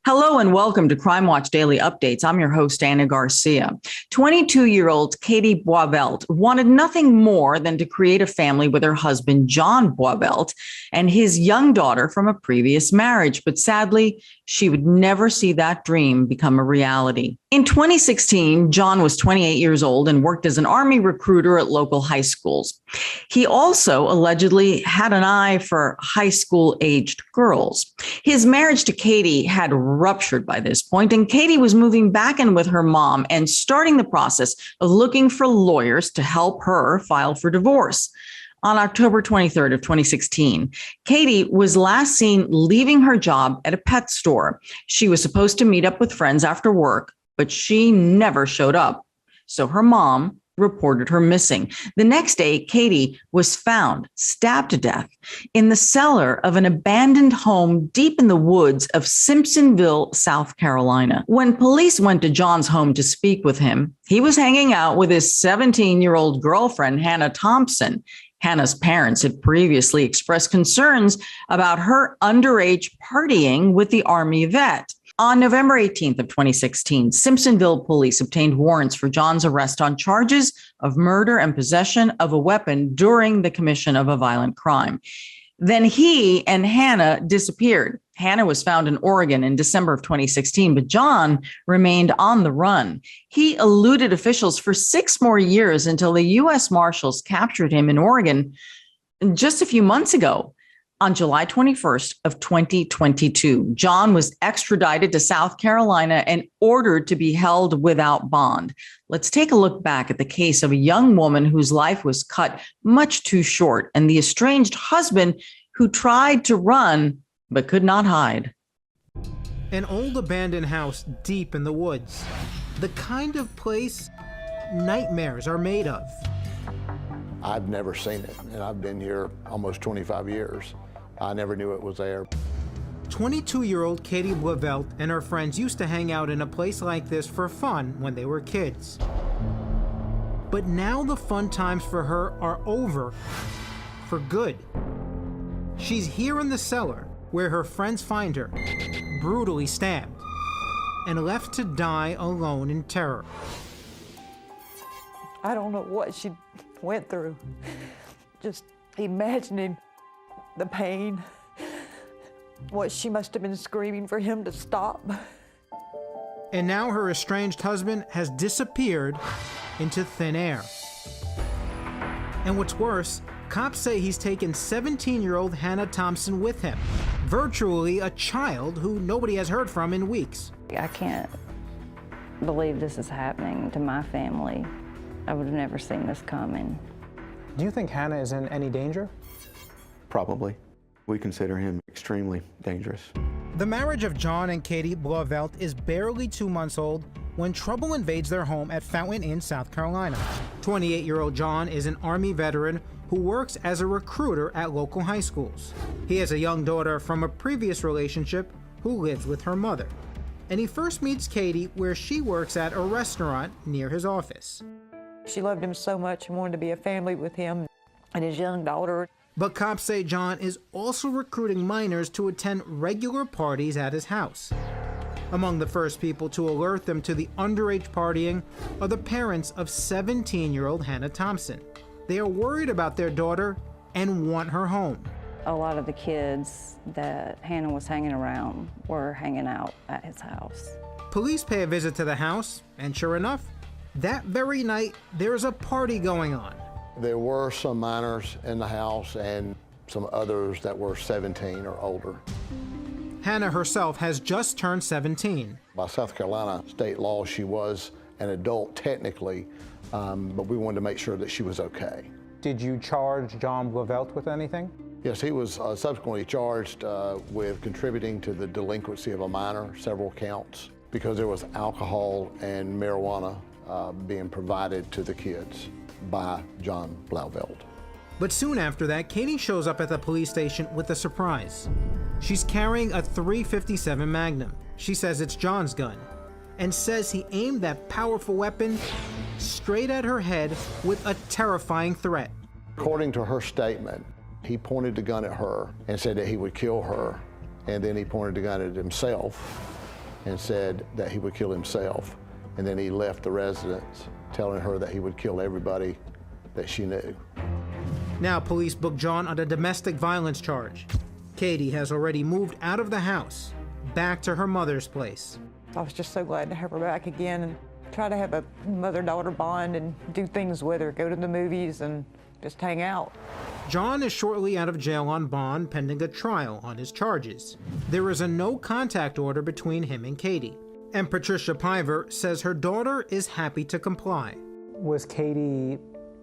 Hello and welcome to Crime Watch Daily Updates. I'm your host, Anna Garcia. 22-year-old Cati Blauvelt wanted nothing more than to create a family with her husband, John Blauvelt, and his young daughter from a previous marriage. But sadly, she would never see that dream become a reality. In 2016, John was 28 years old and worked as an Army recruiter at local high schools. He also allegedly had an eye for high school-aged girls. His marriage to Cati had ruptured by this point, and Cati was moving back in with her mom and starting the process of looking for lawyers to help her file for divorce. On October 23rd of 2016, Cati was last seen leaving her job at a pet store. She was supposed to meet up with friends after work, but she never showed up. So her mom reported her missing. The next day, Cati was found stabbed to death in the cellar of an abandoned home deep in the woods of Simpsonville, South Carolina. When police went to John's home to speak with him, he was hanging out with his 17-year-old girlfriend, Hannah Thompson. Hannah's parents had previously expressed concerns about her underage partying with the Army vet. On November 18th of 2016, Simpsonville police obtained warrants for John's arrest on charges of murder and possession of a weapon during the commission of a violent crime. Then he and Hannah disappeared. Hannah was found in Oregon in December of 2016, but John remained on the run. He eluded officials for 6 more years until the U.S. Marshals captured him in Oregon just a few months ago. On July 21st of 2022, John was extradited to South Carolina and ordered to be held without bond. Let's take a look back at the case of a young woman whose life was cut much too short and the estranged husband who tried to run but could not hide. An old abandoned house deep in the woods. The kind of place nightmares are made of. I've never seen it, and I've been here almost 25 years. I never knew it was there. 22-year-old Cati Blauvelt and her friends used to hang out in a place like this for fun when they were kids. But now the fun times for her are over for good. She's here in the cellar where her friends find her, brutally stabbed, and left to die alone in terror. I don't know what she went through. Just imagining the pain, what she must have been screaming for him to stop. And now her estranged husband has disappeared into thin air. And what's worse, cops say he's taken 17-year-old Hannah Thompson with him, virtually a child who nobody has heard from in weeks. I can't believe this is happening to my family. I would have never seen this coming. Do you think Hannah is in any danger? Probably. We consider him extremely dangerous. The marriage of John and Cati Blauvelt is barely 2 months old when trouble invades their home at Fountain Inn, South Carolina. 28-year-old John is an Army veteran who works as a recruiter at local high schools. He has a young daughter from a previous relationship who lives with her mother. And he first meets Cati where she works at a restaurant near his office. She loved him so much and wanted to be a family with him and his young daughter. But cops say John is also recruiting minors to attend regular parties at his house. Among the first people to alert them to the underage partying are the parents of 17-year-old Hannah Thompson. They are worried about their daughter and want her home. A lot of the kids that Hannah was hanging around were hanging out at his house. Police pay a visit to the house, and sure enough, that very night, there's a party going on. There were some minors in the house and some others that were 17 or older. Hannah herself has just turned 17. By South Carolina state law, she was an adult technically, but we wanted to make sure that she was okay. Did you charge John Blauvelt with anything? Yes, he was subsequently charged with contributing to the delinquency of a minor, several counts, because there was alcohol and marijuana being provided to the kids by John Blauvelt. But soon after that, Cati shows up at the police station with a surprise. She's carrying a .357 Magnum. She says it's John's gun and says he aimed that powerful weapon straight at her head with a terrifying threat. According to her statement, he pointed the gun at her and said that he would kill her, and then he pointed the gun at himself and said that he would kill himself. And then he left the residence telling her that he would kill everybody that she knew. Now police book John on a domestic violence charge. Cati has already moved out of the house, back to her mother's place. I was just so glad to have her back again and try to have a mother-daughter bond and do things with her, go to the movies and just hang out. John is shortly out of jail on bond pending a trial on his charges. There is a no-contact order between him and Cati. And Patricia Piver says her daughter is happy to comply. Was Cati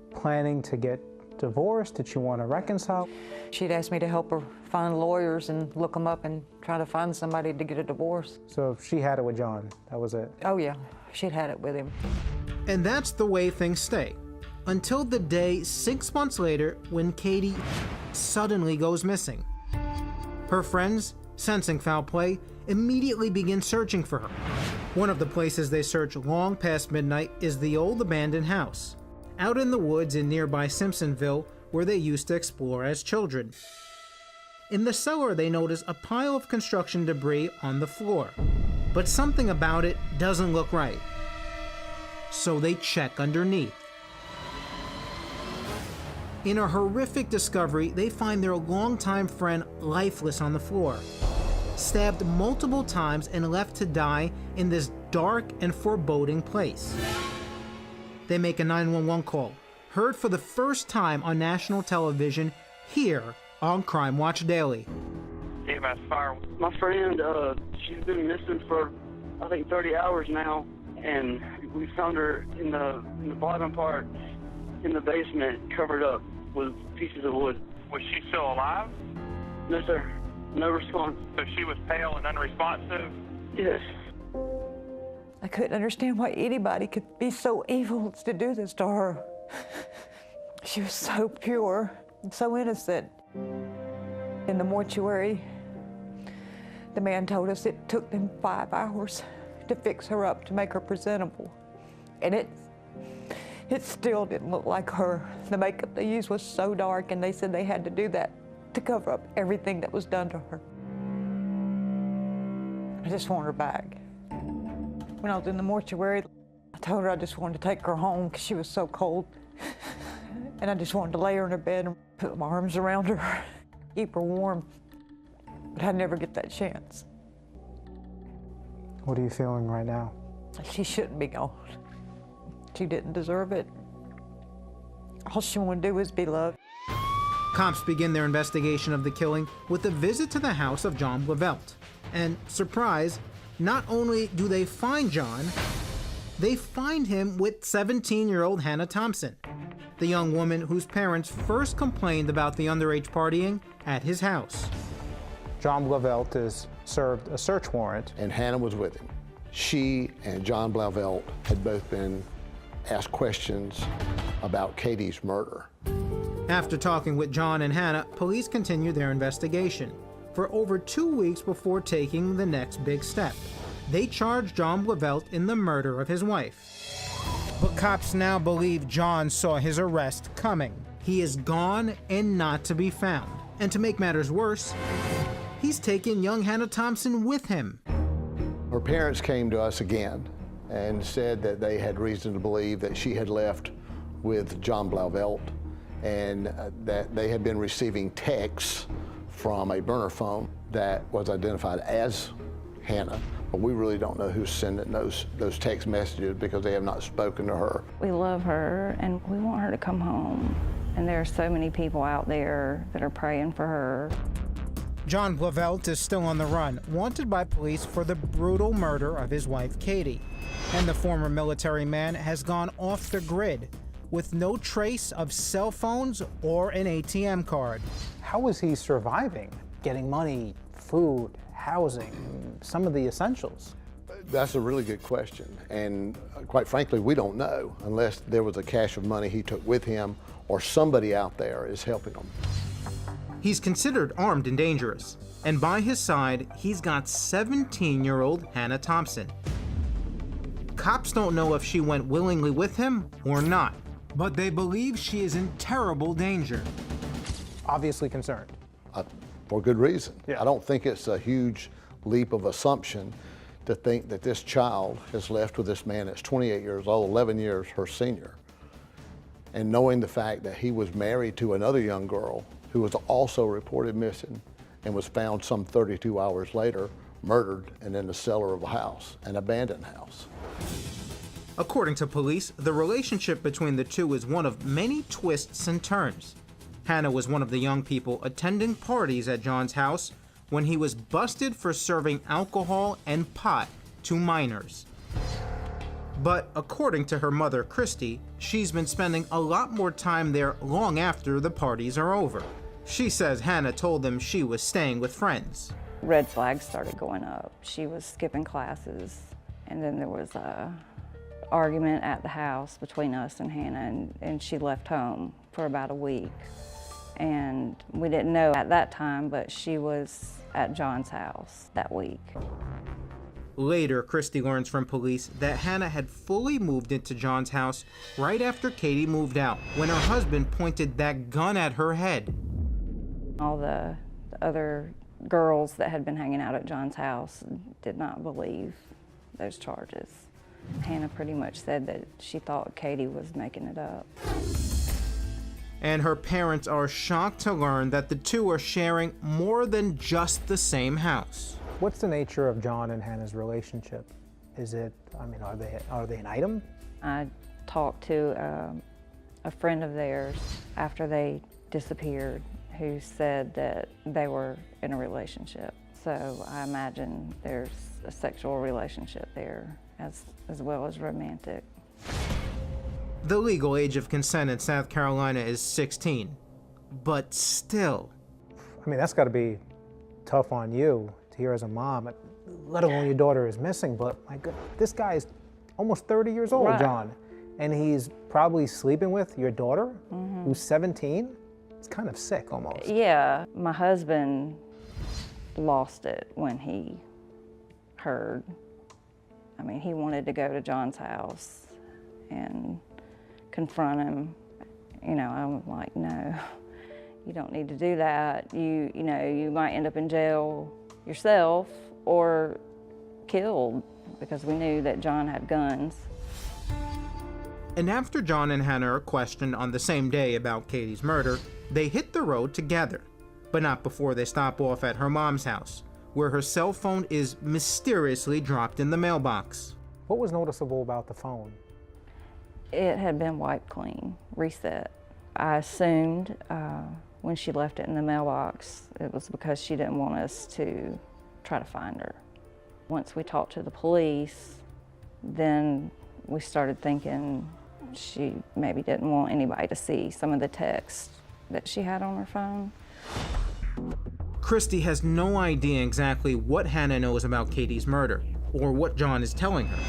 planning to get divorced? Did she want to reconcile? She'd asked me to help her find lawyers and look them up and try to find somebody to get a divorce. So she had it with John, that was it? Oh yeah, she'd had it with him. And that's the way things stay. Until the day 6 months later when Cati suddenly goes missing. Her friends, sensing foul play, immediately begin searching for her. One of the places they search long past midnight is the old abandoned house, out in the woods in nearby Simpsonville, where they used to explore as children. In the cellar, they notice a pile of construction debris on the floor, but something about it doesn't look right. So they check underneath. In a horrific discovery, they find their longtime friend lifeless on the floor, stabbed multiple times and left to die in this dark and foreboding place. They make a 911 call, heard for the first time on national television here on Crime Watch Daily. EMS fire. My friend, she's been missing for, I think, 30 hours now, and we found her in the bottom part in the basement, covered up with pieces of wood. Was she still alive? No, sir. No response. So she was pale and unresponsive? Yes. I couldn't understand why anybody could be so evil as to do this to her. She was so pure and so innocent. In the mortuary, the man told us it took them 5 hours to fix her up, to make her presentable. And it still didn't look like her. The makeup they used was so dark, and they said they had to do that to cover up everything that was done to her. I just want her back. When I was in the mortuary, I told her I just wanted to take her home because she was so cold. And I just wanted to lay her in her bed and put my arms around her, keep her warm. But I'd never get that chance. What are you feeling right now? She shouldn't be gone. She didn't deserve it. All she wanted to do was be loved. Cops begin their investigation of the killing with a visit to the house of John Blauvelt. And surprise, not only do they find John, they find him with 17-year-old Hannah Thompson, the young woman whose parents first complained about the underage partying at his house. John Blauvelt is served a search warrant. And Hannah was with him. She and John Blauvelt had both been asked questions about Cati's murder. After talking with John and Hannah, police continue their investigation for over 2 weeks before taking the next big step. They charge John Blauvelt in the murder of his wife. But cops now believe John saw his arrest coming. He is gone and not to be found. And to make matters worse, he's taken young Hannah Thompson with him. Her parents came to us again and said that they had reason to believe that she had left with John Blauvelt, and that they had been receiving texts from a burner phone that was identified as Hannah. But we really don't know who's sending those text messages because they have not spoken to her. We love her and we want her to come home. And there are so many people out there that are praying for her. John Blauvelt is still on the run, wanted by police for the brutal murder of his wife, Cati. And the former military man has gone off the grid with no trace of cell phones or an ATM card. How is he surviving? Getting money, food, housing, some of the essentials? That's a really good question. And quite frankly, we don't know unless there was a cache of money he took with him or somebody out there is helping him. He's considered armed and dangerous. And by his side, he's got 17-year-old Hannah Thompson. Cops don't know if she went willingly with him or not, but they believe she is in terrible danger. Obviously concerned. For good reason. Yeah. I don't think it's a huge leap of assumption to think that this child is left with this man that's 28 years old, 11 years her senior, and knowing the fact that he was married to another young girl who was also reported missing and was found some 32 hours later, murdered and in the cellar of a house, an abandoned house. According to police, the relationship between the two is one of many twists and turns. Hannah was one of the young people attending parties at John's house when he was busted for serving alcohol and pot to minors. But according to her mother, Christy, she's been spending a lot more time there long after the parties are over. She says Hannah told them she was staying with friends. Red flags started going up. She was skipping classes, and then there was a argument at the house between us and Hannah, and she left home for about a week. And we didn't know at that time, but she was at John's house that week. Later, Christy learns from police that Hannah had fully moved into John's house right after Katie moved out, when her husband pointed that gun at her head. All the other girls that had been hanging out at John's house did not believe those charges. Hannah pretty much said that she thought Katie was making it up. And her parents are shocked to learn that the two are sharing more than just the same house. What's the nature of John and Hannah's relationship? Is it, I mean, are they an item? I talked to a friend of theirs after they disappeared who said that they were in a relationship. So I imagine there's a sexual relationship there as well as romantic. The legal age of consent in South Carolina is 16, but still. I mean, that's got to be tough on you to hear as a mom, let alone your daughter is missing, but my God, this guy is almost 30 years old, right. John, and he's probably sleeping with your daughter, who's 17? It's kind of sick almost. Yeah, my husband lost it when he heard. I mean, he wanted to go to John's house and confront him. You know, I'm like, no, you don't need to do that. You know, you might end up in jail yourself or killed, because we knew that John had guns. And after John and Hannah are questioned on the same day about Katie's murder, they hit the road together, but not before they stop off at her mom's house, where her cell phone is mysteriously dropped in the mailbox. What was noticeable about the phone? It had been wiped clean, reset. I assumed when she left it in the mailbox, it was because she didn't want us to try to find her. Once we talked to the police, then we started thinking she maybe didn't want anybody to see some of the texts that she had on her phone. Christy has no idea exactly what Hannah knows about Katie's murder, or what John is telling her.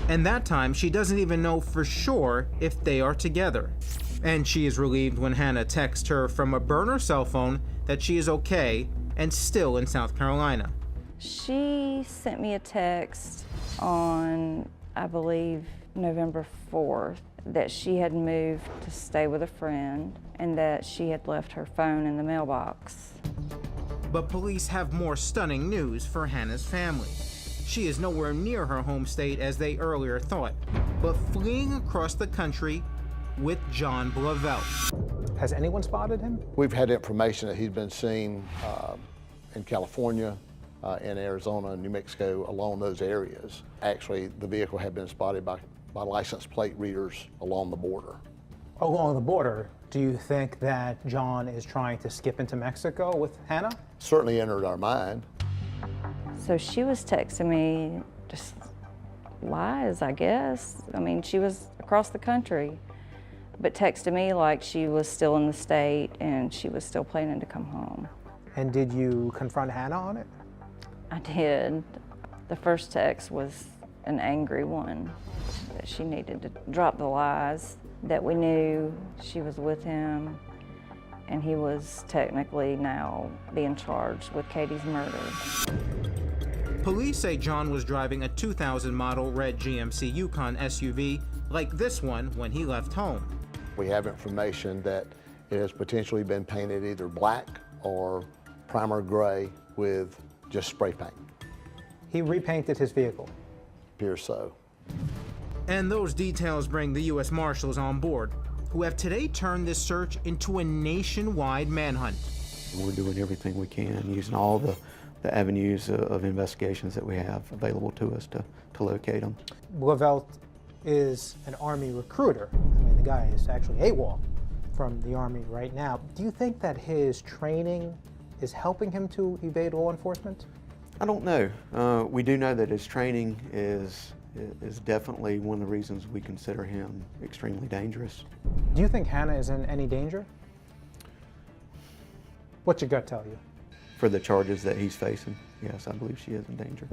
And that time, she doesn't even know for sure if they are together. And she is relieved when Hannah texts her from a burner cell phone that she is okay and still in South Carolina. She sent me a text on, I believe, November 4th, that she had moved to stay with a friend and that she had left her phone in the mailbox. But police have more stunning news for Hannah's family. She is nowhere near her home state as they earlier thought, but fleeing across the country with John Blauvelt. Has anyone spotted him? We've had information that he's been seen in California, in Arizona, New Mexico, along those areas. Actually, the vehicle had been spotted by license plate readers along the border. Along the border, do you think that John is trying to skip into Mexico with Hannah? Certainly entered our mind. So she was texting me just lies, I guess. I mean, she was across the country, but texted me like she was still in the state and she was still planning to come home. And did you confront Hannah on it? I did. The first text was an angry one, that she needed to drop the lies, that we knew she was with him, and he was technically now being charged with Katie's murder. Police say John was driving a 2000 model red GMC Yukon SUV like this one when he left home. We have information that it has potentially been painted either black or primer gray with just spray paint. He repainted his vehicle. Appears so. And those details bring the U.S. Marshals on board, who have today turned this search into a nationwide manhunt. We're doing everything we can, using all the avenues of investigations that we have available to us to locate them. Blauvelt is an Army recruiter. I mean, the guy is actually AWOL from the Army right now. Do you think that his training is helping him to evade law enforcement? I don't know. We do know that his training is definitely one of the reasons we consider him extremely dangerous. Do you think Hannah is in any danger? What's your gut tell you? For the charges that he's facing, yes, I believe she is in danger.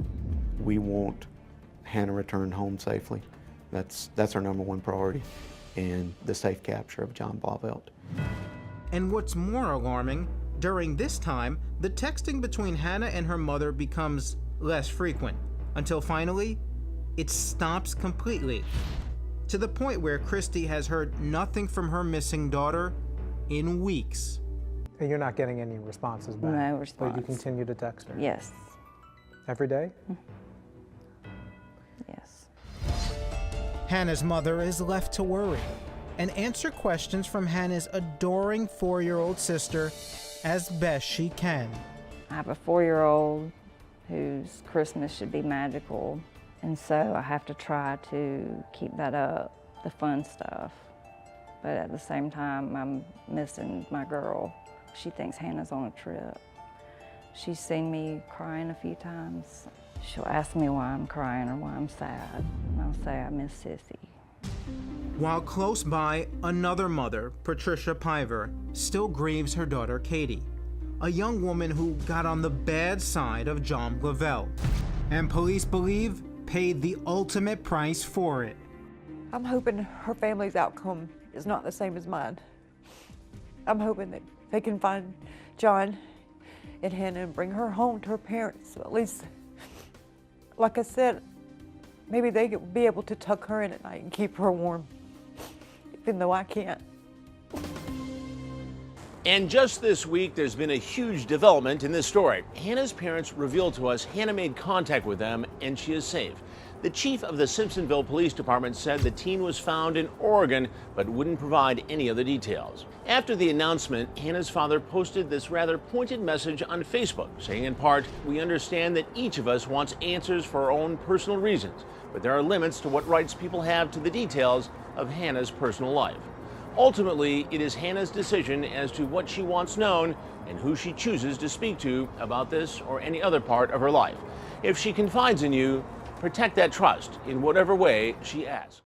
We want Hannah returned home safely. That's our #1 priority, and the safe capture of John Blauvelt. And what's more alarming, during this time, the texting between Hannah and her mother becomes less frequent, until finally, it stops completely, to the point where Christy has heard nothing from her missing daughter in weeks. And you're not getting any responses back? No response. But you continue to text her? Yes. Every day? Yes. Hannah's mother is left to worry and answer questions from Hannah's adoring 4-year-old sister as best she can. I have a 4-year-old whose Christmas should be magical, and so I have to try to keep that up, the fun stuff. But at the same time, I'm missing my girl. She thinks Hannah's on a trip. She's seen me crying a few times. She'll ask me why I'm crying or why I'm sad, and I'll say I miss Sissy. While close by, another mother, Patricia Piver, still grieves her daughter Cati, a young woman who got on the bad side of John Blauvelt, and police believe paid the ultimate price for it. I'm hoping her family's outcome is not the same as mine. I'm hoping that they can find John and Hannah and bring her home to her parents. So at least, like I said, maybe they could be able to tuck her in at night and keep her warm, even though I can't. And just this week, there's been a huge development in this story. Hannah's parents revealed to us Hannah made contact with them and she is safe. The chief of the Simpsonville Police Department said the teen was found in Oregon, but wouldn't provide any other details. After the announcement, Hannah's father posted this rather pointed message on Facebook, saying in part, "We understand that each of us wants answers for our own personal reasons, but there are limits to what rights people have to the details of Hannah's personal life. Ultimately, it is Hannah's decision as to what she wants known and who she chooses to speak to about this or any other part of her life. If she confides in you, protect that trust in whatever way she asks."